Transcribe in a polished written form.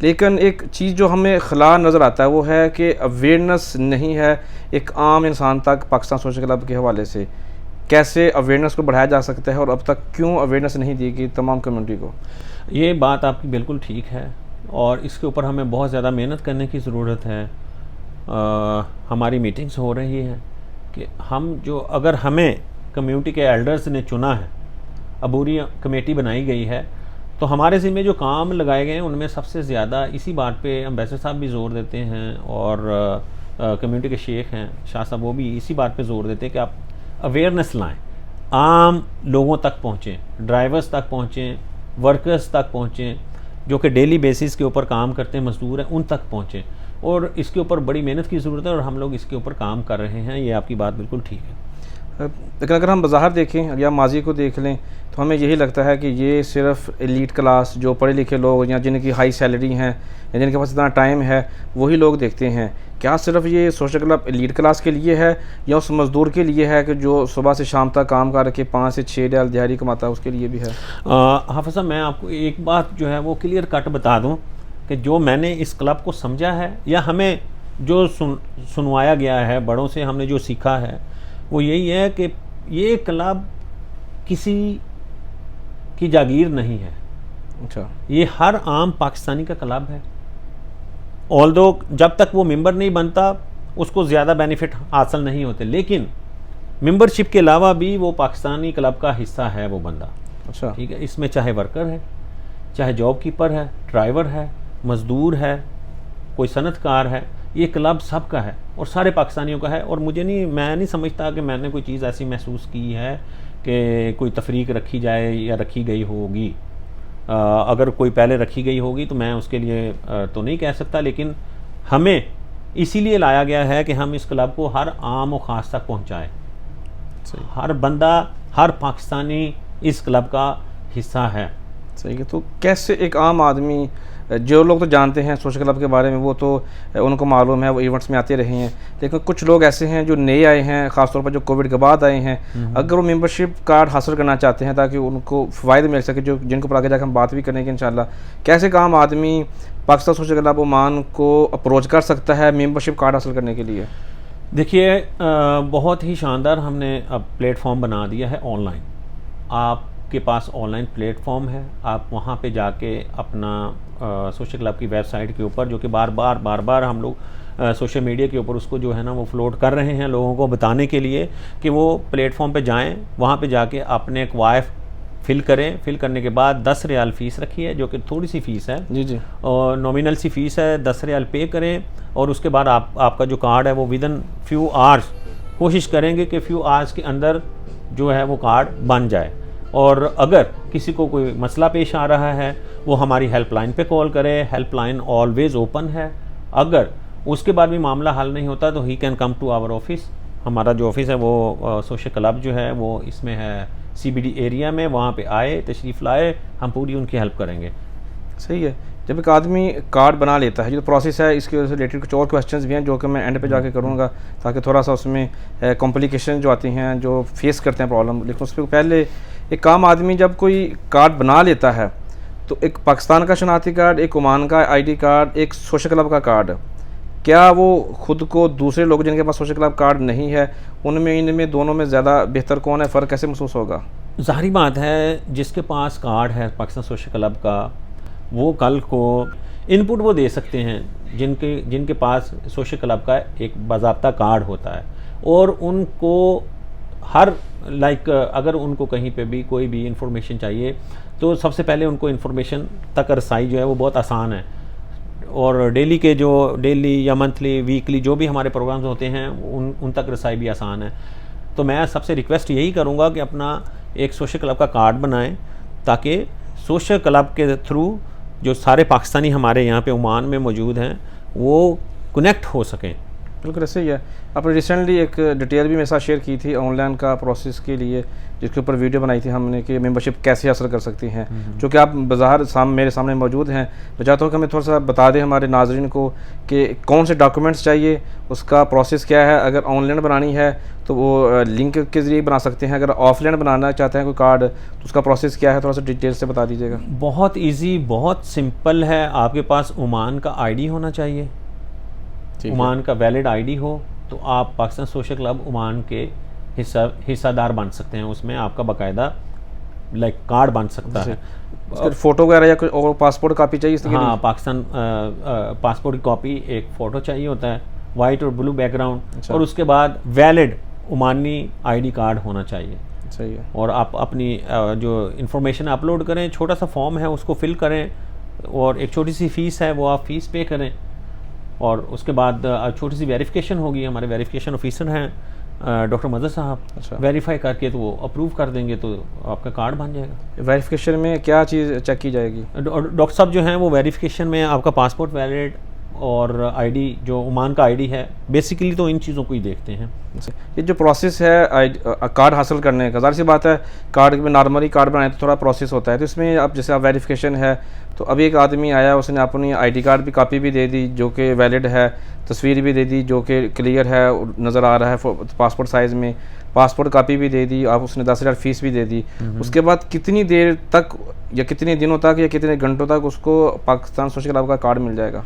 लेकिन एक चीज़ जो हमें खला नज़र आता है वो है कि अवेयरनेस नहीं है एक आम इंसान तक पाकिस्तान सोशल क्लब के हवाले से। कैसे अवेयरनेस को बढ़ाया जा सकता है और अब तक क्यों अवेयरनेस नहीं दी गई तमाम कम्युनिटी को? ये बात आपकी बिल्कुल ठीक है और इसके ऊपर हमें बहुत ज़्यादा मेहनत करने की ज़रूरत है। हमारी मीटिंग्स हो रही हैं कि हम जो अगर हमें कम्युनिटी के एल्डर्स ने चुना है, अबूरी कमेटी बनाई गई है, तो हमारे ज़िम्मे जो काम लगाए गए हैं उनमें सबसे ज़्यादा इसी बात पे एम्बेसडर साहब भी ज़ोर देते हैं और कम्युनिटी के शेख हैं शाह साहब, वो भी इसी बात पे ज़ोर देते हैं कि आप अवेयरनेस लाएं, आम लोगों तक पहुँचें, ड्राइवर्स तक पहुँचें, वर्कर्स तक पहुँचें, जो कि डेली बेसिस के ऊपर काम करते हैं, मजदूर हैं, उन तक पहुँचें। और इसके ऊपर बड़ी मेहनत की ज़रूरत है और हम लोग इसके ऊपर काम कर रहे हैं। ये आपकी बात बिल्कुल ठीक है। लेकिन अगर हम बाज़ार देखें या माजी को देख लें तो हमें यही लगता है कि ये सिर्फ एलीट क्लास, जो पढ़े लिखे लोग या जिनकी हाई सैलरी हैं या जिनके पास इतना टाइम है, वही लोग देखते हैं। क्या सिर्फ ये सोशल क्लब एलीट क्लास के लिए है या उस मज़दूर के लिए है कि जो सुबह से शाम तक काम कर के 5 से 6 रियाल दिहाड़ी कमाता है, उसके लिए भी है? हाफिज़ साहब, मैं आपको एक बात जो है वो क्लियर कट बता दूं कि जो मैंने इस क्लब को समझा है या हमें जो सुनवाया गया है, बड़ों से हमने जो सीखा है, वो यही है कि ये क्लब किसी की जागीर नहीं है। अच्छा। ये हर आम पाकिस्तानी का क्लब है। ऑल्दो जब तक वो मेंबर नहीं बनता उसको ज़्यादा बेनिफिट हासिल नहीं होते, लेकिन मेंबरशिप के अलावा भी वो पाकिस्तानी क्लब का हिस्सा है वो बंदा। अच्छा। ठीक है, इसमें चाहे वर्कर है, चाहे जॉब कीपर है, ड्राइवर है, मज़दूर है, कोई सनतकार है, ये क्लब सबका है और सारे पाकिस्तानियों का है। और मैं नहीं समझता कि मैंने कोई चीज़ ऐसी महसूस की है कि कोई तफरीक रखी जाए या रखी गई होगी। अगर कोई पहले रखी गई होगी तो मैं उसके लिए तो नहीं कह सकता, लेकिन हमें इसीलिए लाया गया है कि हम इस क्लब को हर आम और ख़ास तक पहुँचाएँ। हर बंदा, हर पाकिस्तानी इस क्लब का हिस्सा है। सही है। तो कैसे एक आम आदमी, जो लोग तो जानते हैं सोशल क्लब के बारे में, वो तो उनको मालूम है, वो इवेंट्स में आते रहे हैं, लेकिन कुछ लोग ऐसे हैं जो नए आए हैं, ख़ासतौर पर जो कोविड के बाद आए हैं, अगर वो मेंबरशिप कार्ड हासिल करना चाहते हैं ताकि उनको फ़ायदे मिल सके, जो जिनको पर आगे जाकर हम बात भी करेंगे इंशाल्लाह, कैसे एक आम आदमी पाकिस्तान सोशल क्लब ओमान को अप्रोच कर सकता है मेंबरशिप कार्ड हासिल करने के लिए? देखिए, बहुत ही शानदार हमने अब प्लेटफॉर्म बना दिया है ऑनलाइन। आपके पास ऑनलाइन प्लेटफॉर्म है, आप वहाँ पे जाके अपना सोशल क्लब की वेबसाइट के ऊपर, जो कि बार बार हम लोग सोशल मीडिया के ऊपर उसको जो है ना वो फ्लोट कर रहे हैं लोगों को बताने के लिए कि वो प्लेटफॉर्म पे जाएं, वहाँ पे जाके अपने एक वाइफ फिल करें। फिल करने के बाद 10 रियाल फ़ीस रखी है, जो कि थोड़ी सी फ़ीस है जी, और नॉमिनल सी फ़ीस है। 10 रियाल पे करें और उसके बाद आपका जो कार्ड है वो विदिन फ्यू आवर्स, कोशिश करेंगे कि फ्यू आवर्स के अंदर जो है वो कार्ड बन जाए। और अगर किसी को कोई मसला पेश आ रहा है वो हमारी हेल्पलाइन पे कॉल करे, हेल्पलाइन ऑलवेज़ ओपन है। अगर उसके बाद भी मामला हल नहीं होता तो he can come to our office. हमारा जो ऑफिस है वो सोशल क्लब जो है वो इसमें है CBD एरिया में, वहाँ पे आए, तशरीफ़ लाए, हम पूरी उनकी हेल्प करेंगे। सही है। जब एक आदमी कार्ड बना लेता है, जो प्रोसेस है इसके रिलेटेड कुछ और क्वेश्चंस भी हैं जो कि मैं एंड पे जाके करूँगा, ताकि थोड़ा सा उसमें कॉम्प्लिकेशन जो आती हैं, जो फेस करते हैं प्रॉब्लम, लेकिन उससे पहले एक आम आदमी जब कोई कार्ड बना लेता है तो एक पाकिस्तान का शनाख्ती कार्ड, एक ओमान का ID कार्ड, एक सोशल क्लब का कार्ड, क्या वो खुद को दूसरे लोग जिनके पास सोशल क्लब कार्ड नहीं है इनमें दोनों में ज़्यादा बेहतर कौन है, फ़र्क कैसे महसूस होगा? ज़ाहिर बात है, जिसके पास कार्ड है पाकिस्तान सोशल क्लब का, वो कल को इनपुट वो दे सकते हैं जिनके पास सोशल क्लब का एक बाज़ाब्ता कार्ड होता है। और उनको हर अगर उनको कहीं पे भी कोई भी इंफॉर्मेशन चाहिए तो सबसे पहले उनको इंफॉर्मेशन तक रसाई जो है वो बहुत आसान है। और डेली या मंथली, वीकली जो भी हमारे प्रोग्राम्स होते हैं उन तक रसाई भी आसान है। तो मैं सबसे रिक्वेस्ट यही करूँगा कि अपना एक सोशल क्लब का कार्ड बनाएं, ताकि सोशल क्लब के थ्रू जो सारे पाकिस्तानी हमारे यहाँ पे ओमान में मौजूद हैं वो कनेक्ट हो सकें। बिल्कुल ऐसे ही है। आपने रिसेंटली एक डिटेल भी मेरे साथ शेयर की थी ऑनलाइन का प्रोसेस के लिए जिसके ऊपर वीडियो बनाई थी हमने कि मेंबरशिप कैसे हासिल कर सकती हैं, जो कि आप बाज़ार मेरे सामने मौजूद हैं। मैं चाहता हूँ कि हमें थोड़ा सा बता दें हमारे नाज़रीन को कि कौन से डॉक्यूमेंट्स चाहिए, उसका प्रोसेस क्या है। अगर ऑनलाइन बनानी है तो वो लिंक के ज़रिए बना सकते हैं, अगर ऑफलाइन बनाना चाहते हैं कोई कार्ड तो उसका प्रोसेस क्या है, थोड़ा सा डिटेल से बता दीजिएगा। बहुत इजी, बहुत सिंपल है। आपके पास ओमान का आईडी होना चाहिए, ओमान का वैलिड आईडी हो तो आप पाकिस्तान सोशल क्लब ओमान के हिस्सादार बन सकते हैं। उसमें आपका बाकायदा लाइक कार्ड बन सकता है। फ़ोटो वगैरह या कोई और पासपोर्ट कापी चाहिए इसके लिए? हाँ, पाकिस्तान पासपोर्ट की कॉपी, एक फ़ोटो चाहिए होता है, वाइट और ब्लू बैकग्राउंड। अच्छा। और उसके बाद वैलिड ओमानी आईडी कार्ड होना चाहिए। सही है। और आप अपनी जो इन्फॉर्मेशन अपलोड करें, छोटा सा फॉर्म है उसको फिल करें, और एक छोटी सी फ़ीस है वो आप फ़ीस पे करें। और उसके बाद छोटी सी वेरिफिकेशन होगी। हमारे वेरिफिकेशन ऑफिसर हैं डॉक्टर मदद साहब। अच्छा। वेरीफाई करके तो वो अप्रूव कर देंगे तो आपका कार्ड बन जाएगा। वेरिफिकेशन में क्या चीज़ चेक की जाएगी? डॉक्टर साहब जो हैं वो वेरिफिकेशन में आपका पासपोर्ट वैलिड और आईडी, जो ओमान का आईडी है, बेसिकली तो इन चीज़ों को ही देखते हैं। ये जो प्रोसेस है कार्ड हासिल करने का, ज़ाहिर सी बात है कार्ड में नॉर्मली कार्ड बनाए तो थोड़ा प्रोसेस होता है, तो इसमें अब जैसे आप वेरिफिकेशन है तो अभी एक आदमी आया, उसने अपनी आईडी कार्ड भी कापी भी दे दी जो कि वैलिड है, तस्वीर भी दे दी जो कि क्लियर है, नज़र आ रहा है पासपोर्ट साइज़ में, पासपोर्ट कापी भी दे दी, आप उसने 10,000 फ़ीस भी दे दी। उसके बाद कितनी देर तक या कितने दिनों तक या कितने घंटों तक उसको पाकिस्तान सोशल क्लब का कार्ड मिल जाएगा?